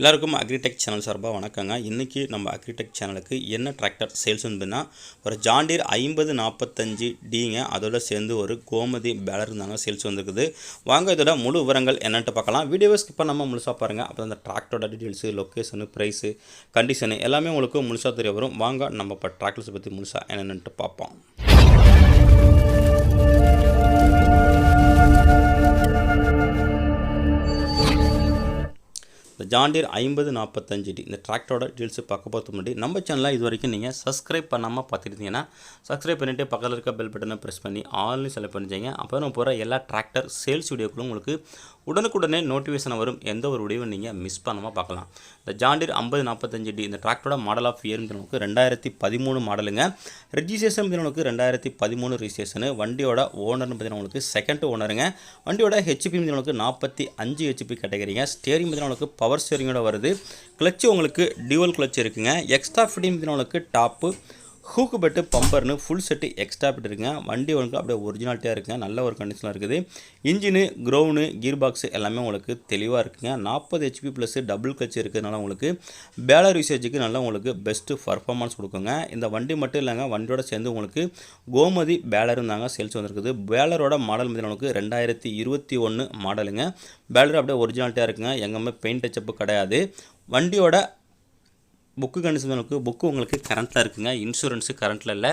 எல்லாருக்கும் agritech channel சார்பாக வணக்கங்க. இன்றைக்கி நம்ம அக்ரிடெக் சேனலுக்கு என்ன டிராக்டர் சேல்ஸ் வந்துன்னா ஒரு ஜாண்டீர் 5045Dங்க, அதோட சேர்ந்து ஒரு கோமதி பேலர் இருந்தாங்க சேல்ஸ் வந்துருக்குது. வாங்க இதோட முழு விவரங்கள் என்னென்ட்டு பார்க்கலாம். வீடியோவை ஸ்கிப் பண்ணாமல் முழுசாக பாருங்கள். அப்புறம் அந்த டிராக்டரோட டீட்டெயில்ஸு, லொக்கேஷனு, ப்ரைஸு, கண்டிஷனு எல்லாமே உங்களுக்கு முழுசாக தெரிய வரும். வாங்க நம்ம இப்போ டிராக்டர்ஸை பற்றி முழுசாக என்னென்ட்டு பார்ப்போம். இந்த ஜாண்டீர் 5045D இந்த டிராக்டரோட டீல்ஸு பார்க்க போகிறது முன்னாடி நம்ம சேனலில் இது வரைக்கும் நீங்கள் சப்ஸ்கிரைப் பண்ணாமல் பார்த்துருந்தீங்கன்னா சப்ஸ்கிரைப் பண்ணிவிட்டு பக்கத்தில் இருக்க பெல் பட்டனை ப்ரெஸ் பண்ணி ஆல்னு செலக்ட் பண்ணிச்சிங்க. அப்போ நம்ம போகிற எல்லா டிராக்டர் சேல்ஸ் வீடியோக்களும் உங்களுக்கு உடனுக்குடனே நோட்டிஃபிகேஷன் வரும். எந்த ஒரு வீடியோவும் நீங்கள் மிஸ் பண்ணாமல் பார்க்கலாம். இந்த ஜாண்டீர் 5045D இந்த டிராக்டரோட மாடல் ஆஃப் இயர் நமக்கு 2013 மாடலுங்க. ரெஜிஸ்ட்ரேஷன் உங்களுக்கு 2013 ரிஜிஸ்ட்ரேஷனு. வண்டியோட ஓனர்னு பார்த்தீங்கன்னா உங்களுக்கு செகண்ட் ஓனருங்க. வண்டியோட ஹெச்பி உங்களுக்கு 45 ஹெச்பி கேட்டகரிங்க. ஸ்டேரிங் பார்த்தீங்கன்னா உங்களுக்கு பவர் ஸ்டேரிங்கோட வருது. கிளச்சு உங்களுக்கு டியூவல் கிளச் இருக்குங்க. எக்ஸ்ட்ரா ஃபிட்டிங் உங்களுக்கு டாப்பு ஹூக்கு பெட்டு பம்பர்னு ஃபுல் செட்டு எக்ஸ்ட்ரா பெட் இருக்குங்க. வண்டி உங்களுக்கு அப்படியே ஒரிஜினாலிட்டியாக இருக்குங்க, நல்ல ஒரு கண்டிஷனில் இருக்குது. இன்ஜினு, க்ரௌனு, கீர் பாக்ஸ் எல்லாமே உங்களுக்கு தெளிவாக இருக்குங்க. 40 ஹெச்பி ப்ளஸ் டபுள் கிளச் இருக்கிறதுனால உங்களுக்கு பேலர் யூசேஜுக்கு நல்லா உங்களுக்கு பெஸ்ட்டு பர்ஃபார்மன்ஸ் கொடுக்குங்க. இந்த வண்டி மட்டும் இல்லைங்க, வண்டியோட சேர்ந்து உங்களுக்கு கோமதி பேலர் இருந்தாங்க சேல்ஸ் வந்துருக்குது. பேலரோட மாடல் உங்களுக்கு 2021 மாடலுங்க. பேலர் அப்படியே ஒரிஜினாலிட்டியாக இருக்குங்க, எங்கேயுமே பெயிண்ட் டச்சப்பு கிடையாது. வண்டியோட புக்கு கண்டிஷனுக்கு புக்கு உங்களுக்கு கரண்ட்டில் இருக்குங்க. இன்சூரன்ஸு கரண்ட்டில் இல்லை.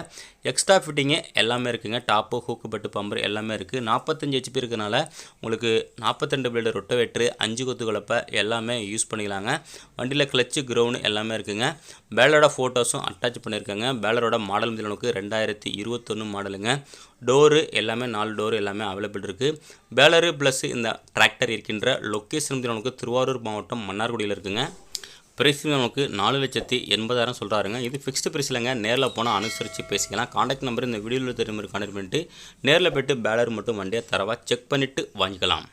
எக்ஸ்ட்ரா ஃபிட்டிங்கு எல்லாமே இருக்குங்க. டாப்பு, ஹூக்கு பெட்டு, பம்பர் எல்லாமே இருக்குது. 45 ஹெச்பி இருக்கனால உங்களுக்கு 42 பிளேடு ரொட்டவேட்ரு, 5 கொத்து கலப்பை எல்லாமே யூஸ் பண்ணிக்கலாங்க. வண்டியில் கிளச்சு, க்ரௌனு எல்லாமே இருக்குங்க. பேலரோட ஃபோட்டோஸும் அட்டாச் பண்ணியிருக்காங்க. பேலரோட மாடல் உங்களுக்கு 2021 மாடலுங்க. டோரு எல்லாமே 4 டோரு எல்லாமே அவைலபிள் இருக்குது. பேலரு ப்ளஸ் இந்த டிராக்டர் இருக்கின்ற லொக்கேஷன் நமக்கு திருவாரூர் மாவட்டம் மன்னார்குடியில் இருக்குங்க. பிரைஸ் நமக்கு 4,80,000 சொல்கிறாருங்க. இது ஃபிக்ஸ்டு பிரைஸ் இல்லைங்க, நேரில் போனால் அனுசரித்து பேசிக்கலாம். காண்டாக்ட் நம்பர் இந்த வீடியோவில் தெரியும் கான்டெக்ட் பண்ணிட்டு நேரில் போய்ட்டு பேலர் மட்டும் வண்டியை தரவாக செக் பண்ணிவிட்டு வாங்கிக்கலாம்.